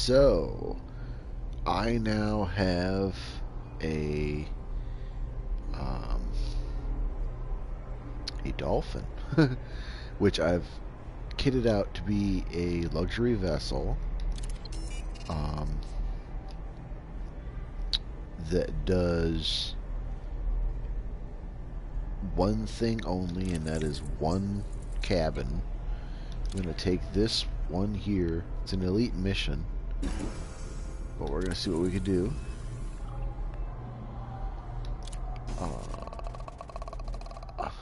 So I now have a um, a dolphin, which I've kitted out to be a luxury vessel um, that does one thing only, and that is one cabin. I'm going to take this one here. It's an elite mission, but we're going to see what we can do. I'll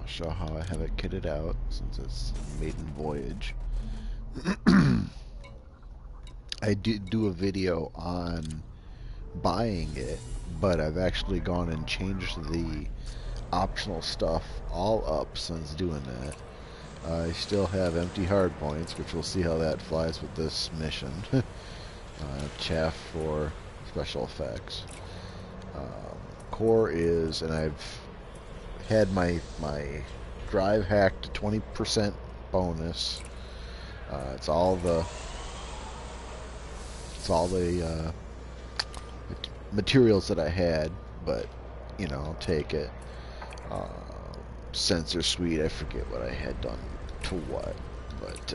show how I have it kitted out since it's maiden voyage. I did do a video on buying it, but I've actually gone and changed the optional stuff all up since doing that. I still have empty hard points, which we'll see how that flies with this mission. Chaff for special effects. Core is, and I've had my drive hacked to 20% bonus. It's all the materials that I had, but you know, I'll take it. Sensor suite, I forget what I had done to what, but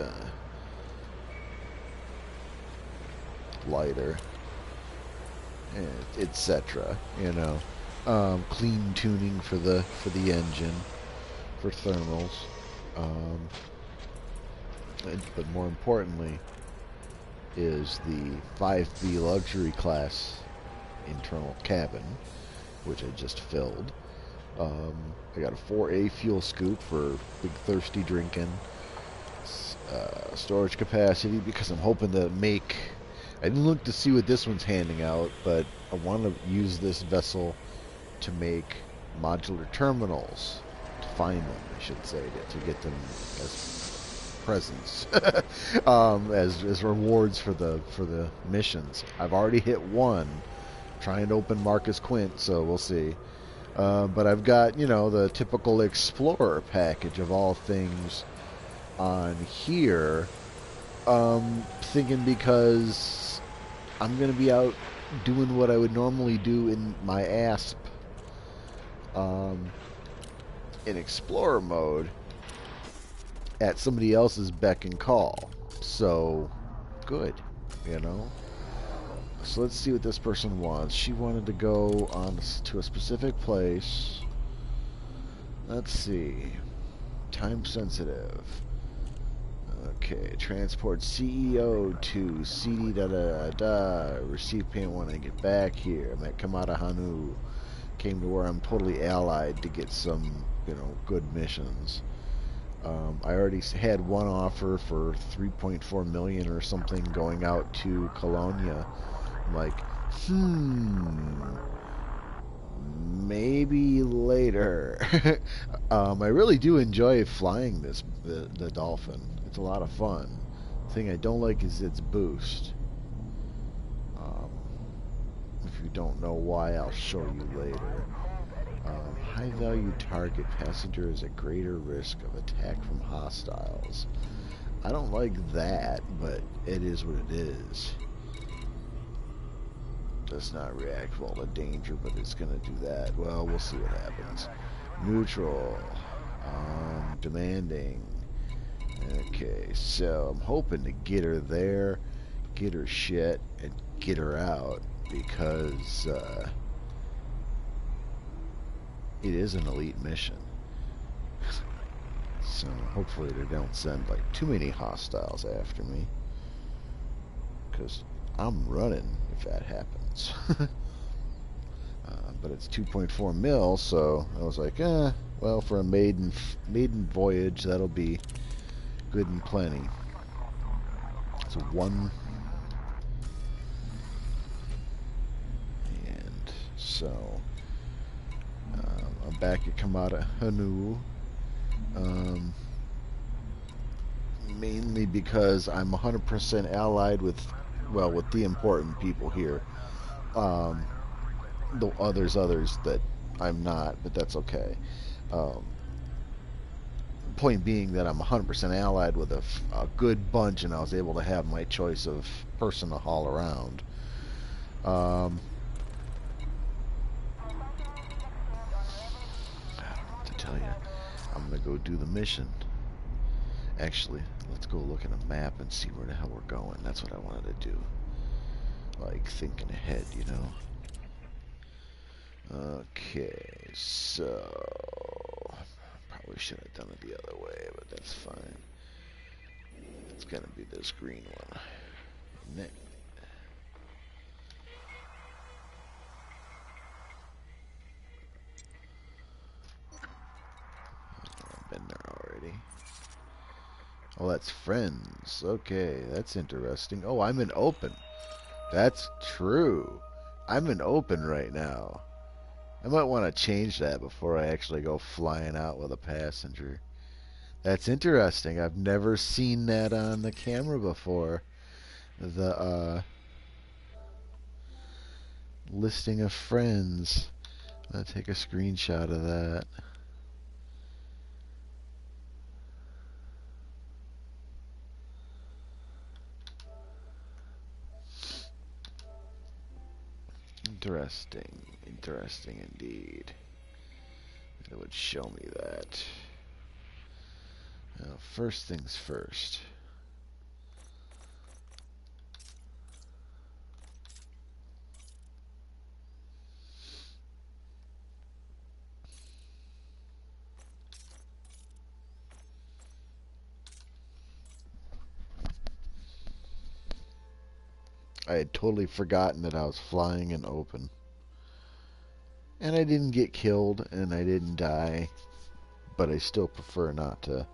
lighter, etc. You know, clean tuning for the engine, for thermals, but more importantly is the 5B luxury class internal cabin, which I just filled. I got a 4A fuel scoop for big thirsty drinking. Storage capacity, because I'm hoping to make... I didn't look to see what this one's handing out, but I want to use this vessel to make modular terminals. To find them, I should say, to get them as presents. as rewards for the missions. I've already hit one. Trying to open Marcus Quint, so we'll see. But I've got, you know, the typical Explorer package of all things on here. Thinking because I'm going to be out doing what I would normally do in my ASP in Explorer mode at somebody else's beck and call. So, good, you know. So let's see what this person wants. She wanted to go on to a specific place. Let's see. Time sensitive. Okay. Transport CEO to CD da da da. Receive payment when I get back here. I'm at Kamada Hanu. Came to where I'm totally allied to get some, you know, good missions. I already had one offer for 3.4 million or something going out to Colonia. I'm like, maybe later. I really do enjoy flying the Dolphin. It's a lot of fun. The thing I don't like is its boost. If you don't know why, I'll show you later. High value target. Passenger is at greater risk of attack from hostiles. I don't like that, but it is what it is. Does not react well to danger, but it's going to do that. Well, we'll see what happens. Neutral. Demanding. Okay, so I'm hoping to get her there, get her shit, and get her out, because it is an elite mission. So hopefully they don't send like too many hostiles after me, because I'm running if that happens. But it's 2.4 mil, so I was like, well, for a maiden voyage, that'll be good and plenty. So one, and so I'm back at Kamada Hanu. Mainly because I'm 100% allied with, well, with the important people here. The others that I'm not, but that's okay. point being that I'm 100% allied with a good bunch, and I was able to have my choice of person to haul around. I don't know what to tell you. I'm going to go do the mission. Actually, let's go look at a map and see where the hell we're going. That's what I wanted to do. Like, thinking ahead, you know? Okay, so... probably should have done it the other way, but that's fine. It's gonna be this green one. Next. I've been there already. Oh, that's friends. Okay, that's interesting. Oh, I'm in open. That's true. I'm in open right now. I might want to change that before I actually go flying out with a passenger. That's interesting. I've never seen that on the camera before. The listing of friends. I'm going to take a screenshot of that. Interesting. Interesting indeed. It would show me that. Now, first things first. I had totally forgotten that I was flying in open. And I didn't get killed, and I didn't die. But I still prefer not to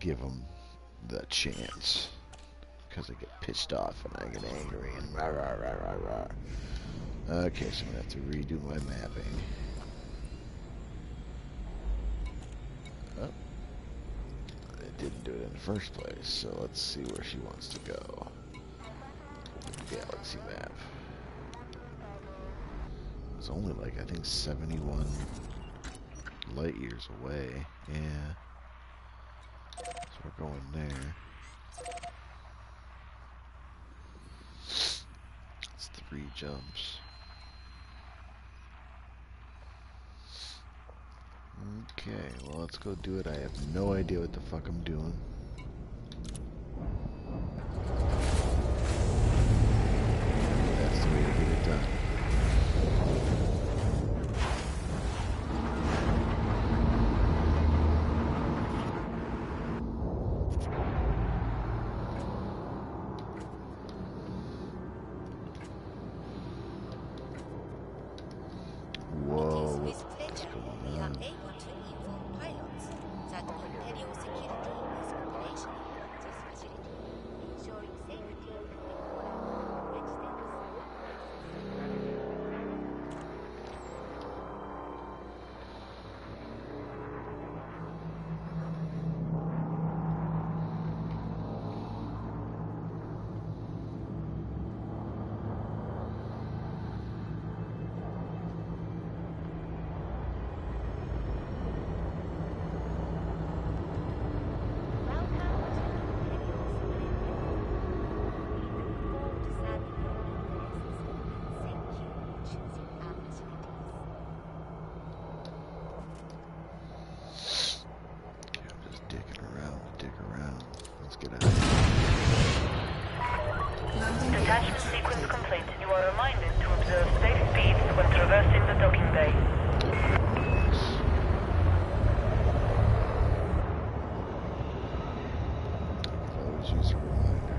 give them the chance. Because I get pissed off and I get angry and rah, rah, rah, rah, rah. Okay, so I'm going to have to redo my mapping. Oh. It didn't do it in the first place, so let's see where she wants to go. Galaxy map. It's only like, I think, 71 light years away. Yeah. So we're going there. It's 3 jumps. Okay, well, let's go do it. I have no idea what the fuck I'm doing. That's the way to get it done. Whoa, what's going on? Detachment sequence complete. You are reminded to observe safe speeds when traversing the docking bay. Always use a reminder.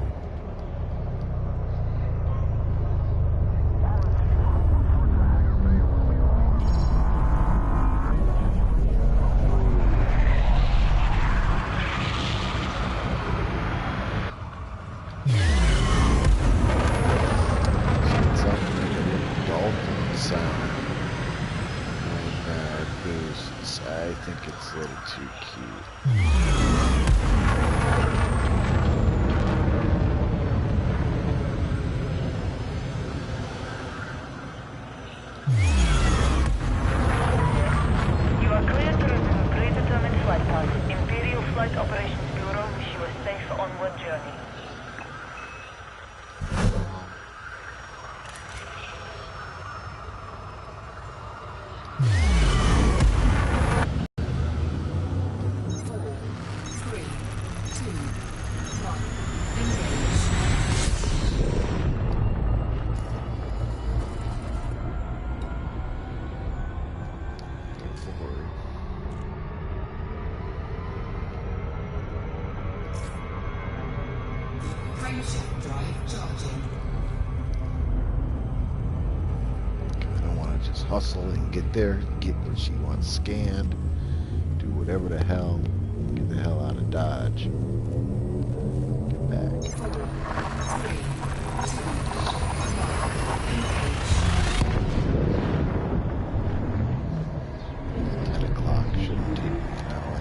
Sound. Flight Operations Bureau wish you a safe onward journey. Hustle and get there, get what she wants scanned, do whatever the hell, get the hell out of Dodge. Get back. 10 o'clock shouldn't take me an hour.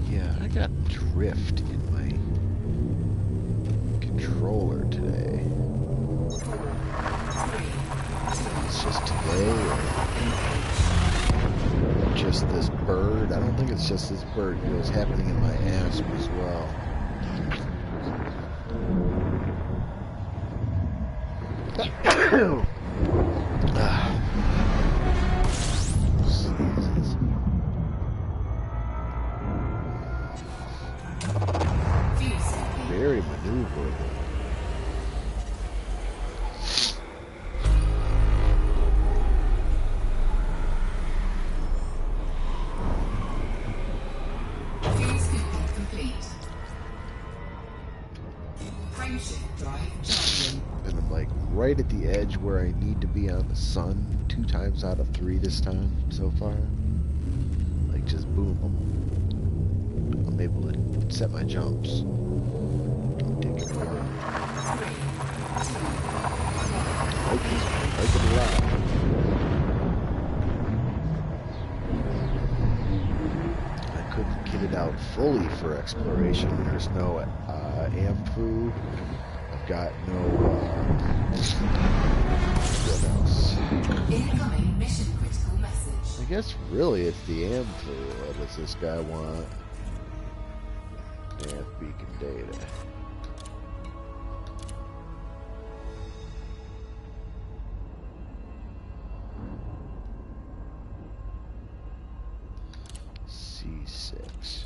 Yeah, I got drift in my controller today. It's just today or just this bird? I don't think it's just this bird. It was happening in my asp as well. Very maneuverable. And I'm like right at the edge where I need to be on the sun 2 times out of 3 this time so far. Like just boom. I'm able to set my jumps. Take it away. Like it a lot. I couldn't get it out fully for exploration. There's no AMFU. I've got no what else? Incoming mission critical message. I guess really it's the AMFU. What does this guy want? AMF beacon data. C6.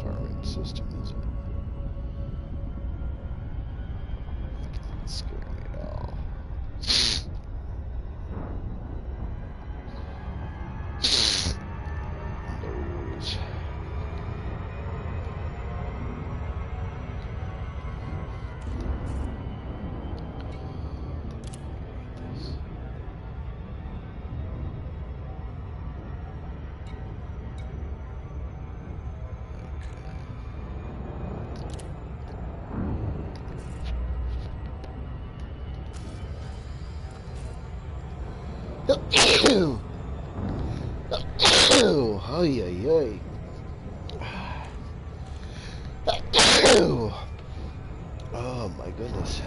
Farming system is not scary at all. Those. Ay, ay, ay. Oh my goodness.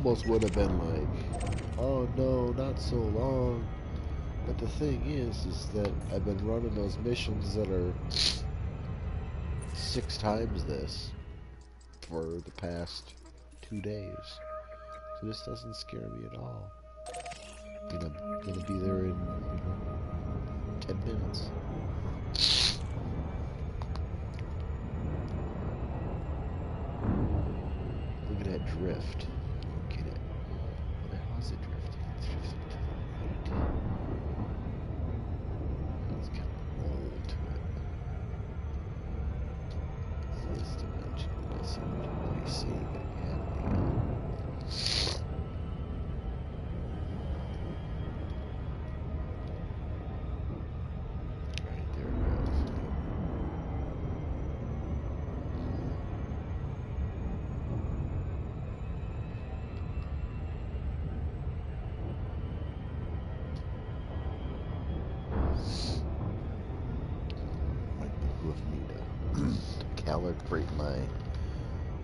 almost would have been like, oh no, not so long. But the thing is that I've been running those missions that are 6 times this for the past 2 days. So this doesn't scare me at all. And I'm gonna be there in 10 minutes. Look at that drift. Get it. What the hell is it drifting? It's drifting to the right. It's got a roll to it. This dimension. I see what you see, but you haven't even. Calibrate my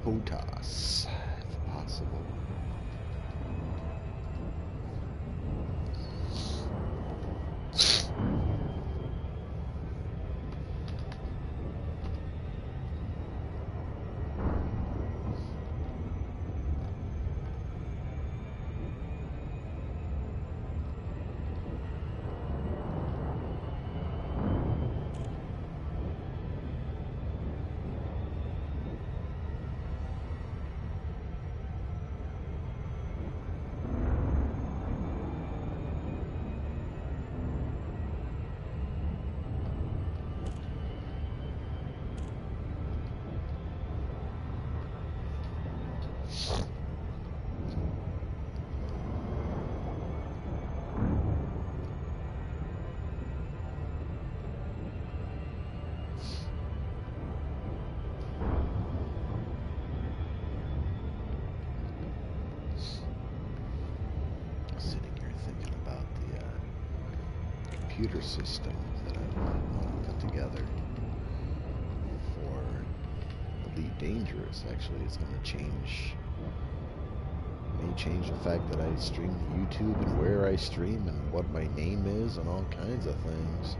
HOTAS if possible. Computer system that I want to put together for Elite Dangerous. Actually, it's going to change. May change the fact that I stream to YouTube and where I stream and what my name is and all kinds of things.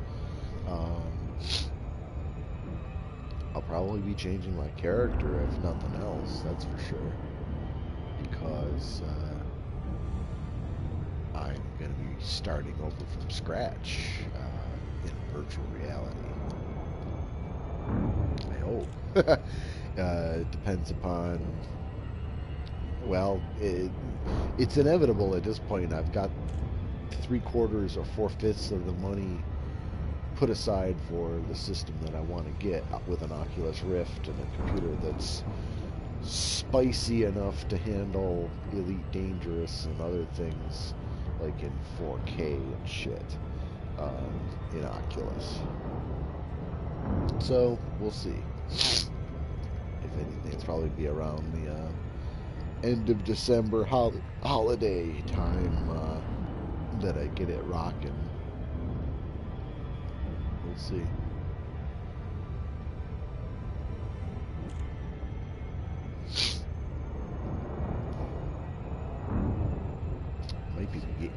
I'll probably be changing my character if nothing else. That's for sure, because I'm going to be starting over from scratch in virtual reality. I hope. It depends upon, well, it's inevitable at this point. I've got 3/4 or 4/5 of the money put aside for the system that I want to get with an Oculus Rift and a computer that's spicy enough to handle Elite Dangerous and other things like in 4K and shit in Oculus. So we'll see. If anything, it's probably be around the end of December holiday time that I get it rocking. We'll see.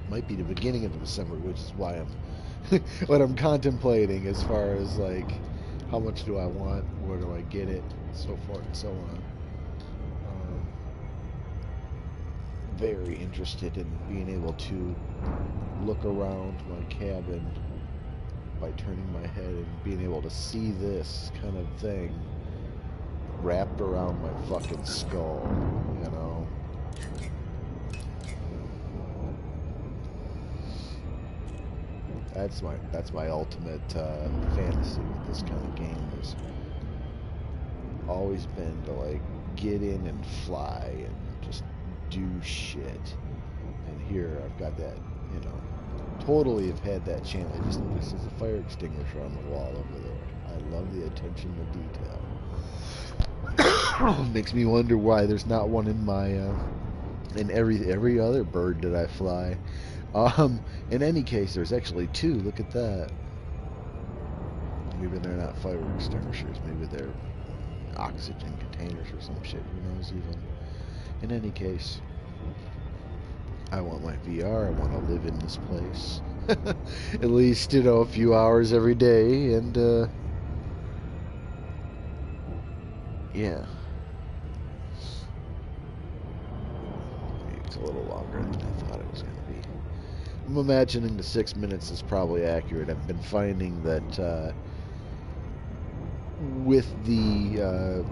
Might be the beginning of December, which is why I'm what I'm contemplating as far as like how much do I want, where do I get it, so forth and so on. Very interested in being able to look around my cabin by turning my head and being able to see this kind of thing wrapped around my fucking skull, you know. That's my ultimate fantasy with this kind of game. Has always been to like get in and fly and just do shit. And here I've got that, you know, totally have had that chance. I just noticed there's a fire extinguisher on the wall over there. I love the attention to detail. Makes me wonder why there's not one in my in every other bird that I fly. In any case, there's actually 2. Look at that. Maybe they're not fire extinguishers. Maybe they're oxygen containers or some shit. Who knows even. In any case, I want my VR. I want to live in this place. At least, you know, a few hours every day, and yeah. Maybe it's a little longer than I thought it was going to be. I'm imagining the 6 minutes is probably accurate. I've been finding that with the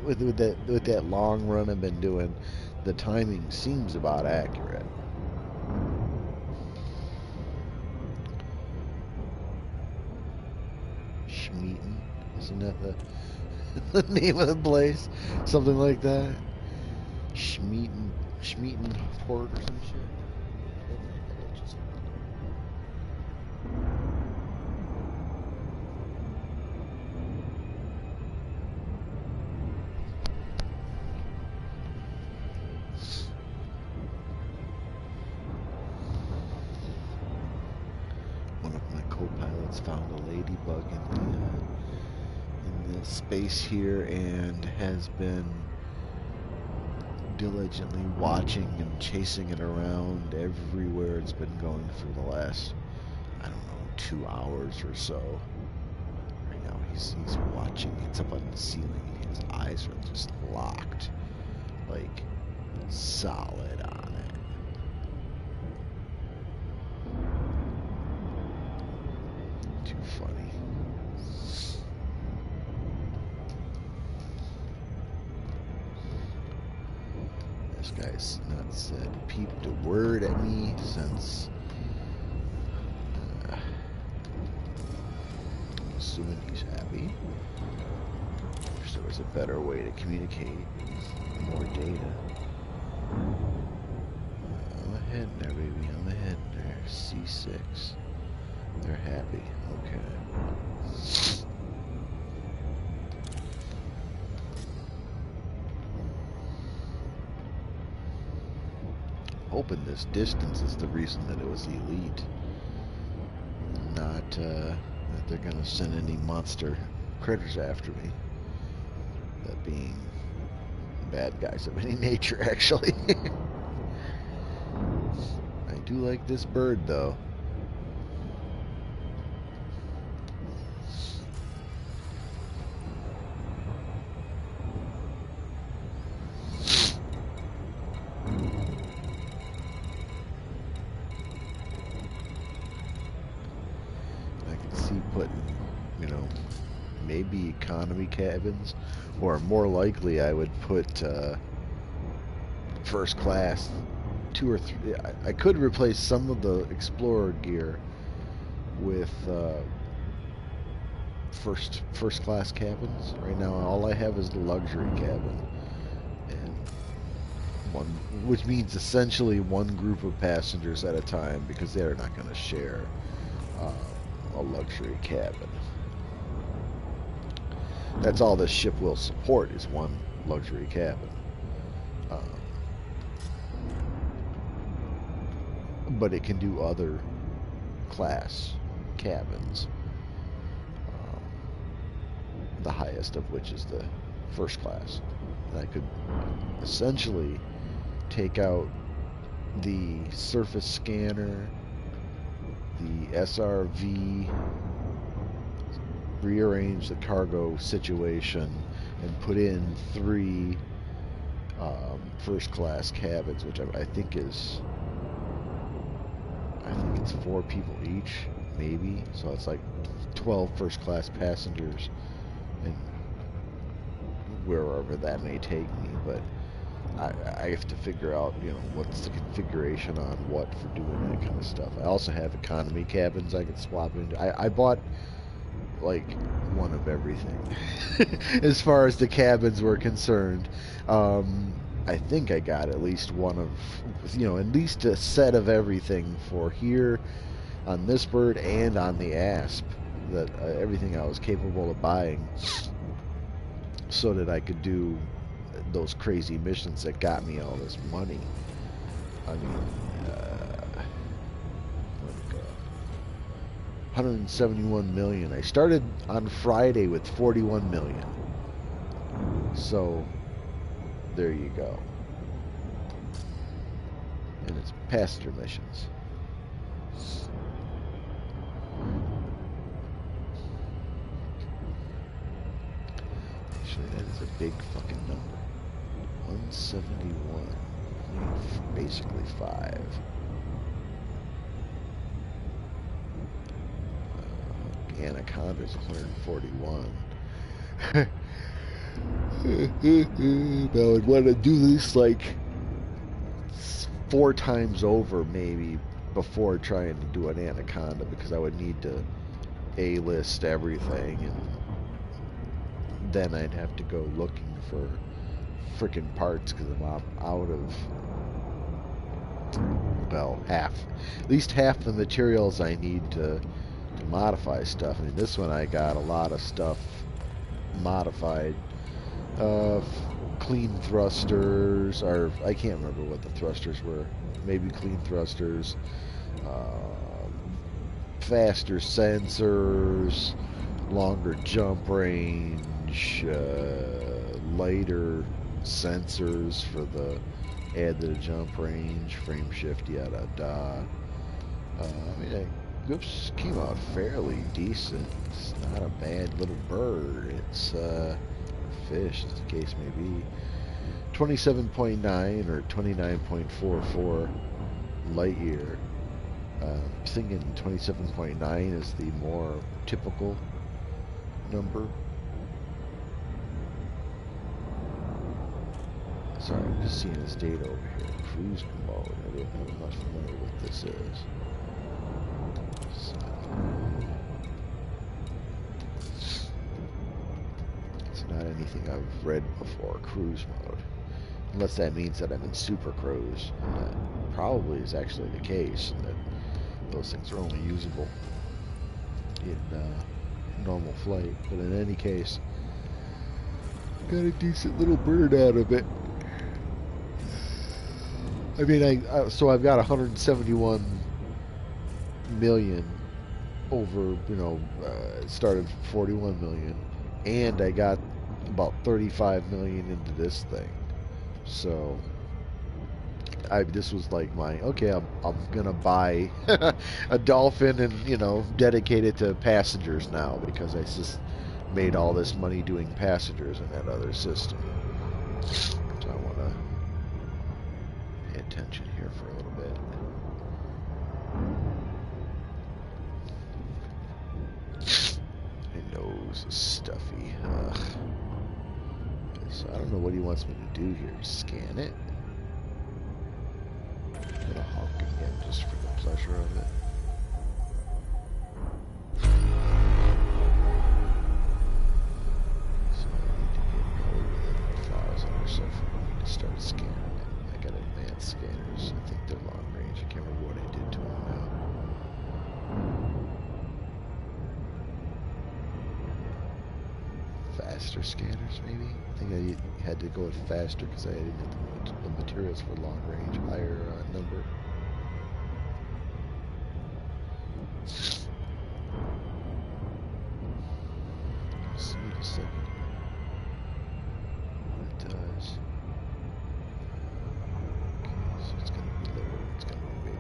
with that long run I've been doing, the timing seems about accurate. Schmeaton, isn't that the name of the place? Something like that. Schmeaton Port or some shit. One of my co-pilots found a ladybug in the space here and has been diligently watching and chasing it around everywhere it's been going for the last, I don't know, 2 hours or so. Right now he's watching. It's up on the ceiling and his eyes are just locked, like solid on it. Too funny. This guy's not said peeped a word at me since I'm assuming he's happy. Wish there was a better way to communicate, more data. I'm ahead there, baby. I'm ahead there. C6. They're happy. Okay. Hoping this distance is the reason that it was elite. Not that they're gonna send any monster critters after me. That being bad guys of any nature, actually. I do like this bird, though. Putting, you know, maybe economy cabins, or more likely I would put first class, 2 or 3. I could replace some of the Explorer gear with first class cabins. Right now all I have is the luxury cabin, and one, which means essentially one group of passengers at a time, because they're not going to share a luxury cabin. That's all this ship will support, is one luxury cabin. But it can do other class cabins, the highest of which is the first class. And I could essentially take out the surface scanner, the SRV, rearrange the cargo situation, and put in 3 first class cabins, which I think is, I think it's 4 people each, maybe. So it's like 12 first class passengers, and wherever that may take me. But I have to figure out, you know, what's the configuration on what for doing that kind of stuff. I also have economy cabins I could swap into. I bought like one of everything as far as the cabins were concerned. I think I got at least one of, you know, at least a set of everything for here on this bird and on the Asp, that everything I was capable of buying, so that I could do those crazy missions that got me all this money. I mean, 171 million. I started on Friday with 41 million. So There you go. And it's passenger missions. Actually, that is a big fucking number. 171. Basically 5. Anaconda's 141. I would want to do this like 4 times over maybe before trying to do an Anaconda, because I would need to A-list everything, and then I'd have to go looking for frickin' parts because I'm out of, well, at least half the materials I need to modify stuff. I mean, this one I got a lot of stuff modified. Clean thrusters, or I can't remember what the thrusters were. Maybe clean thrusters, faster sensors, longer jump range, lighter sensors for the add to the jump range, frame shift, yada da. I mean, this came out fairly decent. It's not a bad little bird. It's fish, as the case may be. 27.9 or 29.44 light year. Thinking 27.9 is the more typical number. Sorry, I'm just seeing this data over here. Cruise mode. I'm not familiar with what this is. So, it's not anything I've read before. Cruise mode. Unless that means that I'm in super cruise. And that probably is actually the case. And that those things are only usable in normal flight. But in any case, got a decent little bird out of it. I mean, so I've got 171 million over, it started 41 million, and I got about 35 million into this thing. So this was like my, okay, I'm gonna buy a Dolphin and dedicate it to passengers now, because I just made all this money doing passengers in that other system. So I want to pay attention here for a little bit. My nose is stuffy. Ugh. So I don't know what he wants me to do here. Scan it. I'm gonna honk again just for the pleasure of it. So I need to get more than 1,000 or so for me to start scanning it. I got advanced scanners. I think they're long range. I can't remember what I did to them now. Faster scanners, maybe? I think I had to go with faster because I didn't have the materials for long range, higher number. Just need a second. What it does. Okay, so it's going to be lower. It's going to be baby.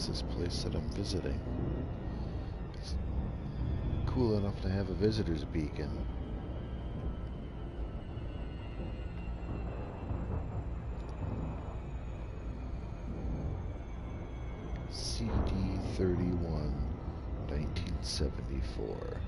This place that I'm visiting. It's cool enough to have a visitor's beacon. CD31 174.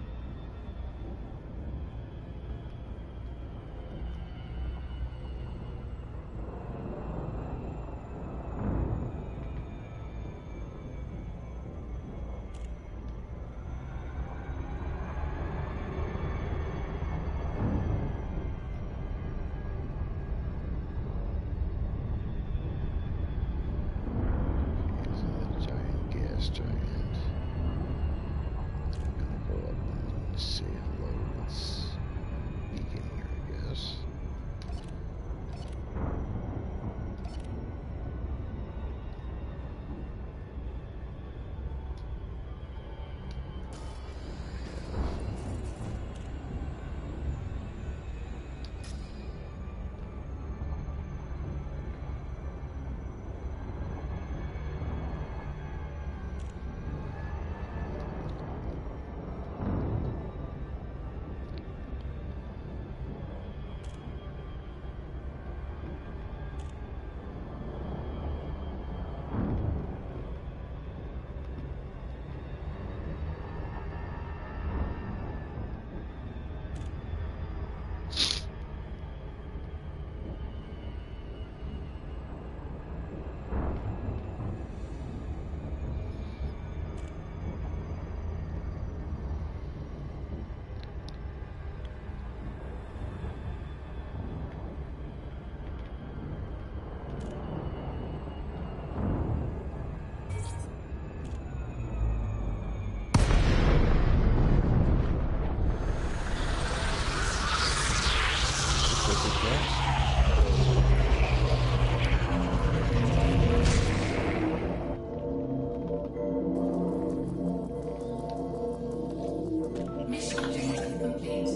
Giant. I'm gonna go up and say hello. Let's begin here, I guess. Mission objective complete.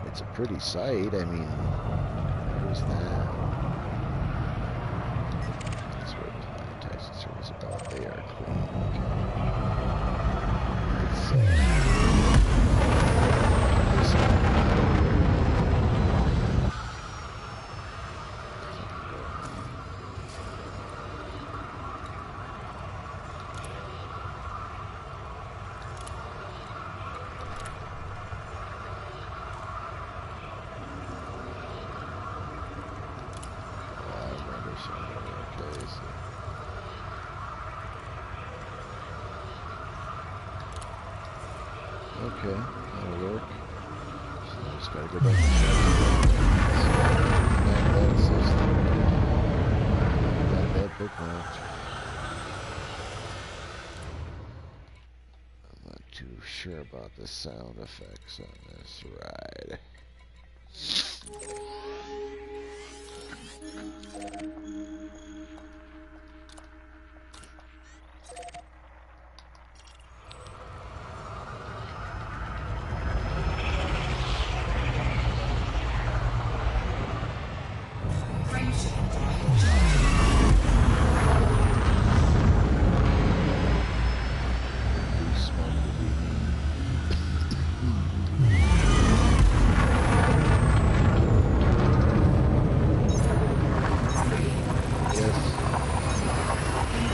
It's a pretty sight. I mean, who's that? That's what taxi service about. They are clean. Okay. Okay, that'll work. So I just gotta go back to that system. Got that bookmarked. I'm not too sure about the sound effects on this ride.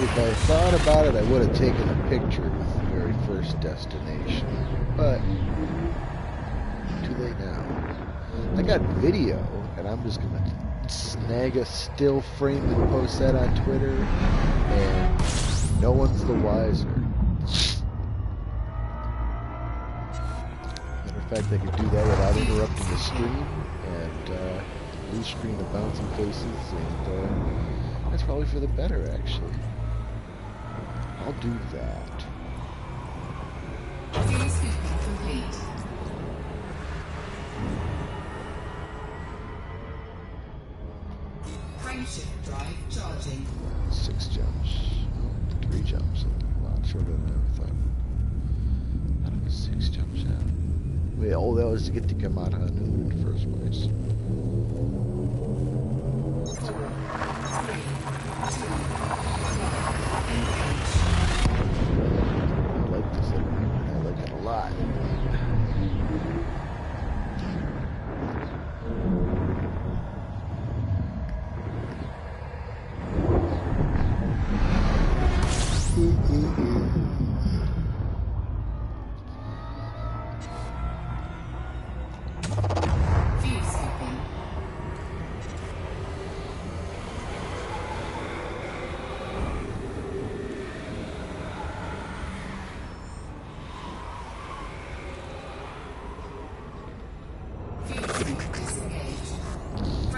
If I thought about it, I would have taken a picture of the very first destination. But, too late now. I got video, and I'm just going to snag a still frame and post that on Twitter, and no one's the wiser. Matter of fact, I could do that without interrupting the stream, and blue screen of bouncing faces, and that's probably for the better, actually. I'll do that. Fuel sweeping complete. Frameshift drive charging. 6 jumps. Oh, 3 jumps. A lot shorter than I ever thought. I thought it was 6 jumps out. Wait, oh, that was to get to Kamata in the first place.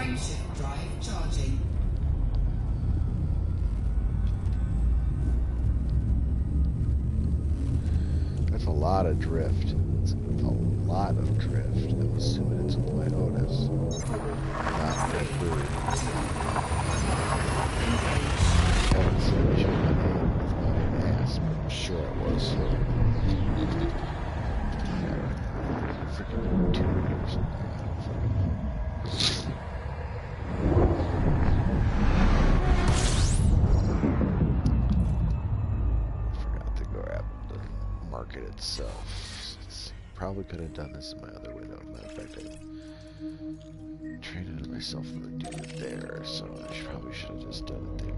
Frameshift drive charging. That's a lot of drift. It's a lot of drift. I'm assuming it's a Black Otis. Not that bird. I haven't seen a shot with my ass, but I'm sure it was. Freaking 2 years. Forgot to grab the market itself. Let's see. Probably could have done this in my other window. Matter of fact, I trained myself to do it there, so I probably should have just done it there.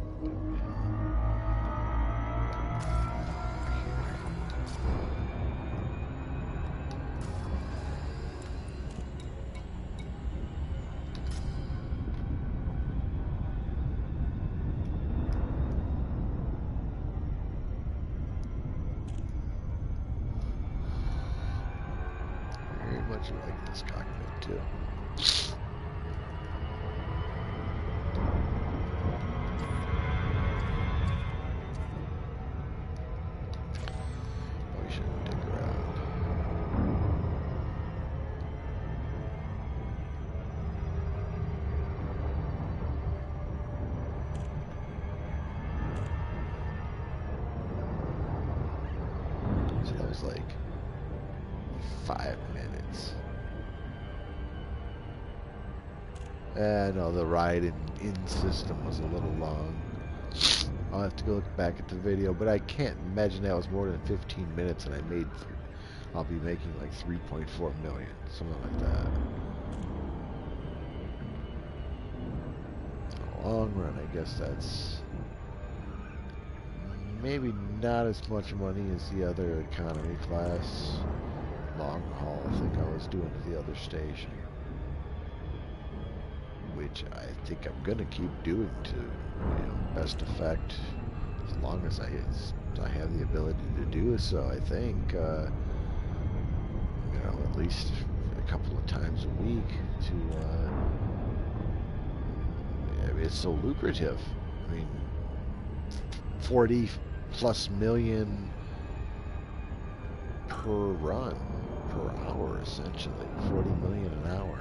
Very much like this cockpit too. Probably shouldn't dig around. So that was like 5 minutes. No, the ride in system was a little long. I'll have to go look back at the video, but I can't imagine that was more than 15 minutes, and I'll be making like 3.4 million, something like that. In the long run, I guess that's maybe not as much money as the other economy class long haul thing I was doing at the other station, which I think I'm gonna keep doing to best effect as long as I have the ability to do so. I think at least a couple of times a week to I mean, it's so lucrative. I mean, 40 plus million per run, per hour, essentially. 40 million an hour.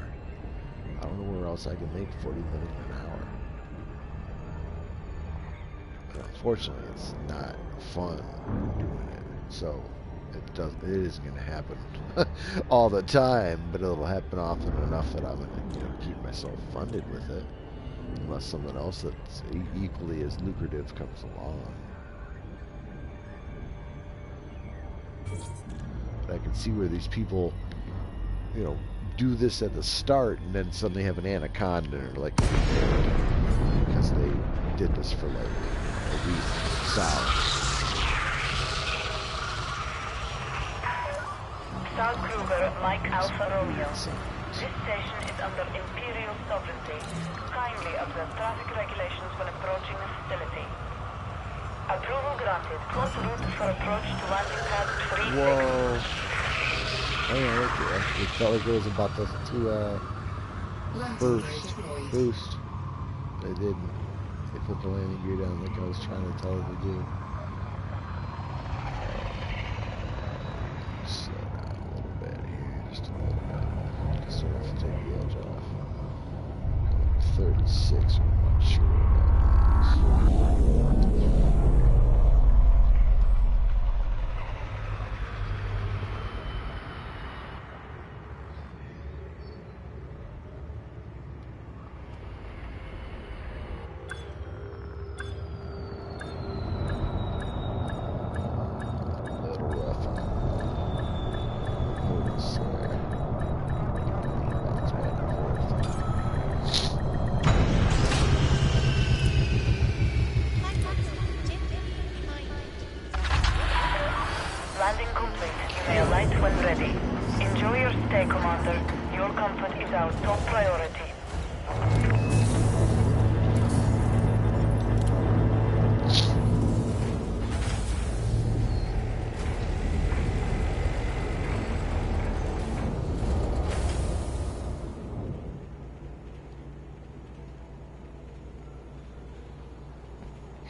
I don't know where else I can make 40 million an hour. But unfortunately, it's not fun doing it. So it isn't going to happen all the time, but it'll happen often enough that I'm going to keep myself funded with it, unless something else that's equally as lucrative comes along. But I can see where these people, do this at the start and then suddenly have an anaconda or like because they did this for like a week solid. Star Kruger, Mike Alpha Romeo. This station is under Imperial sovereignty. Kindly observe traffic regulations when approaching the facility. Approval granted. Plot route for approach to landing pad 36. Whoa. It felt like it was about to boost. They didn't. They put the landing gear down like I was trying to tell it to do. Slow down a little bit here, just a little bit. Just enough to take the edge off. 36, I'm not sure what that is. Landing complete. You may alight when ready. Enjoy your stay, Commander. Your comfort is our top priority.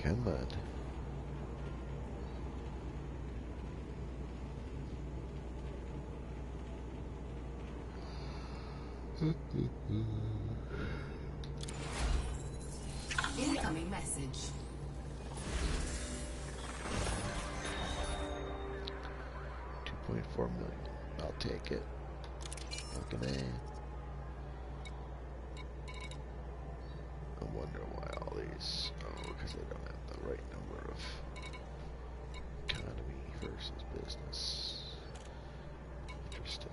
Come on. Incoming message. 2.4 million. I'll take it. Okay. I wonder why all these. Oh, because they don't have the right number of economy versus business. Interesting.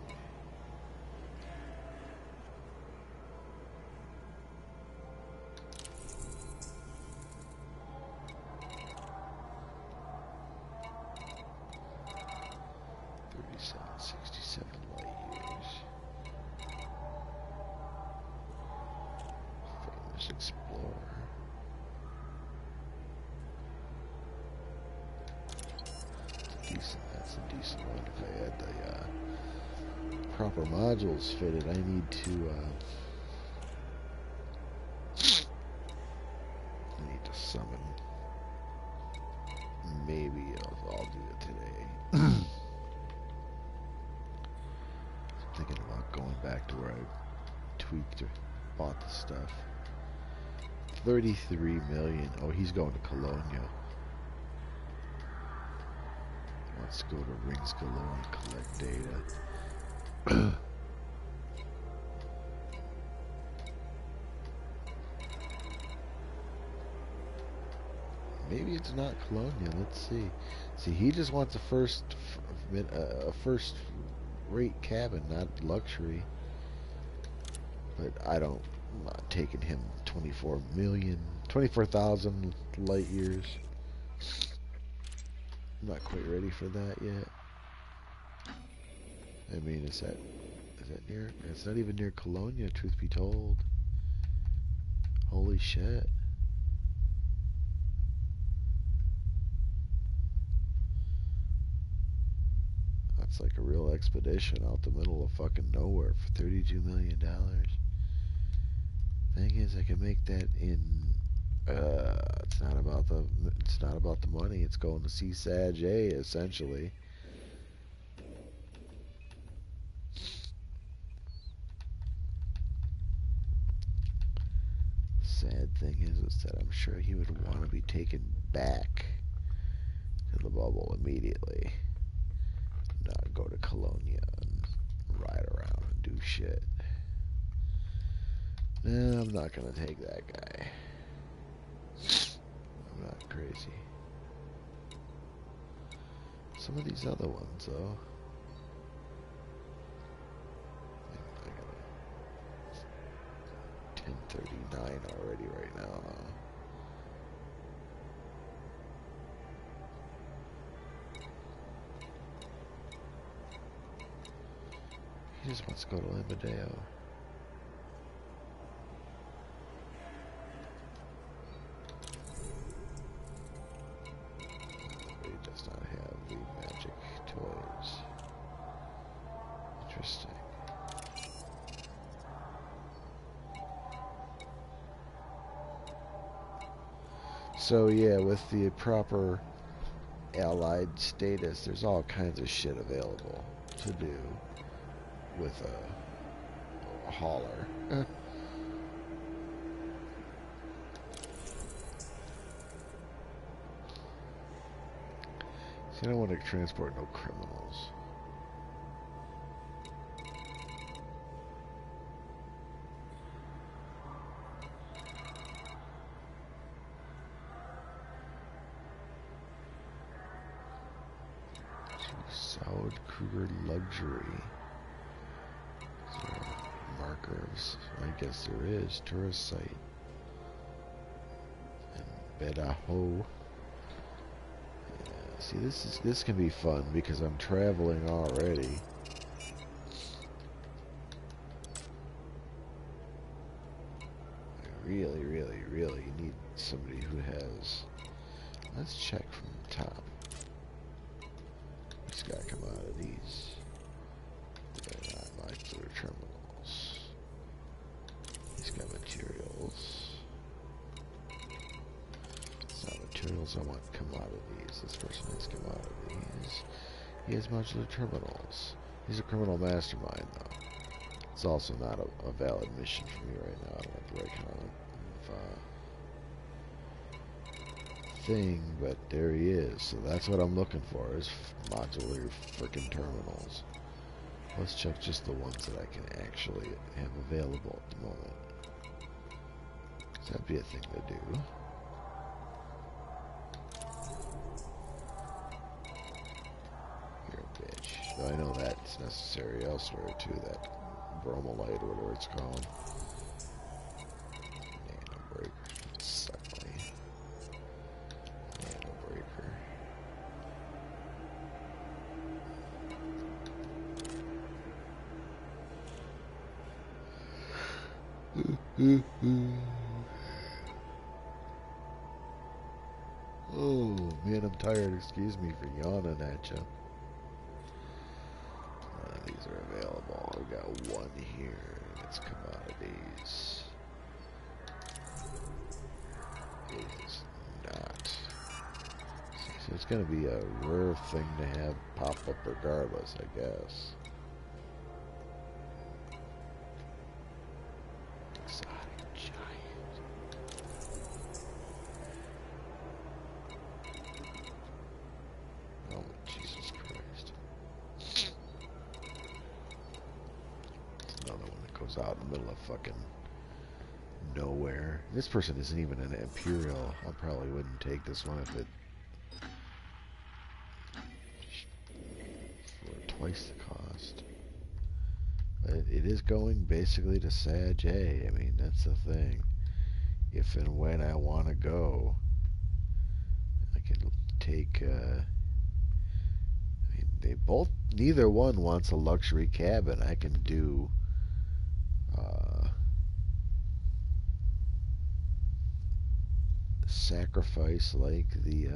Light years. Famous explorer. That's a decent one. If I had the proper modules fitted, I need to summon. Maybe I'll do it today. Thinking about going back to where I tweaked or bought the stuff. 33 million. Oh, he's going to Colonia. Let's go to Rings Galore and collect data. Maybe it's not Colonia. Let's see. See, he just wants a first-rate cabin, not luxury. But I'm not taking him 24,000 light years. I'm not quite ready for that yet. I mean, is that near? It's not even near Colonia, truth be told. Holy shit. That's like a real expedition out the middle of fucking nowhere for $32 million. Thing is, I can make that in. It's not about the money. It's going to CSAG A essentially. Sad thing is that I'm sure he would want to be taken back to the bubble immediately. Not go to Colonia and ride around and do shit. No, I'm not gonna take that guy. I'm not crazy. Some of these other ones, though. I got 1039 already right now. He just wants to go to Limbadeo. He does not have the magic toys. Interesting. So yeah, with the proper allied status, there's all kinds of shit available to do with a hauler. See, I don't want to transport no criminals. Saud Kruger Luxury. Is there a marker? I guess there is. Tourist site. And Bedaho. Yeah, see, this can be fun because I'm traveling already. I really, really, really need somebody who has. Let's check from the top. He's got commodities. They're not modular terminals. He's got materials. It's not materials. So I want commodities. This person has commodities. He has modular terminals. He's a criminal mastermind, though. It's also not a valid mission for me right now. I don't have the right kind of thing, but there he is. So that's what I'm looking for, is modular freaking terminals. Let's check just the ones that I can actually have available at the moment. So that'd be a thing to do. You're a bitch. So I know that's necessary elsewhere too, that bromolite or whatever it's called. Nano breaker. Suck my nano breaker. Oh, man, I'm tired. Excuse me for yawning at you. None of these are available. We got one here. It's commodities. It is not. So it's going to be a rare thing to have pop up regardless, I guess. Exotic giant. Oh, Jesus Christ. It's another one that goes out in the middle of fucking nowhere. This person isn't even an Imperial. I probably wouldn't take this one if it for twice the cost. But it is going basically to Sag A. I mean, that's the thing. If and when I want to go, I can take. I mean, they both. Neither one wants a luxury cabin. I can do. Sacrifice like the.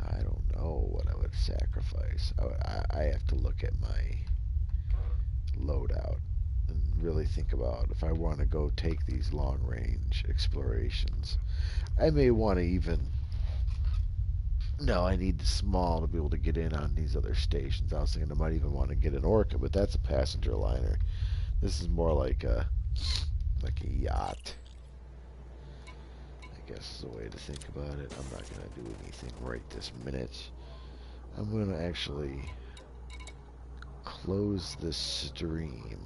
I don't know what I would sacrifice. I have to look at my loadout and really think about if I want to go take these long range explorations. I may want to even. No, I need the small to be able to get in on these other stations. I was thinking I might even want to get an Orca, but that's a passenger liner. This is more like a yacht, I guess is the way to think about it. I'm not going to do anything right this minute. I'm going to actually close this stream.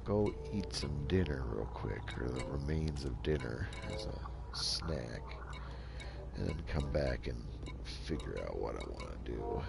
Go eat some dinner real quick, or the remains of dinner as a snack, and then come back and figure out what I want to do.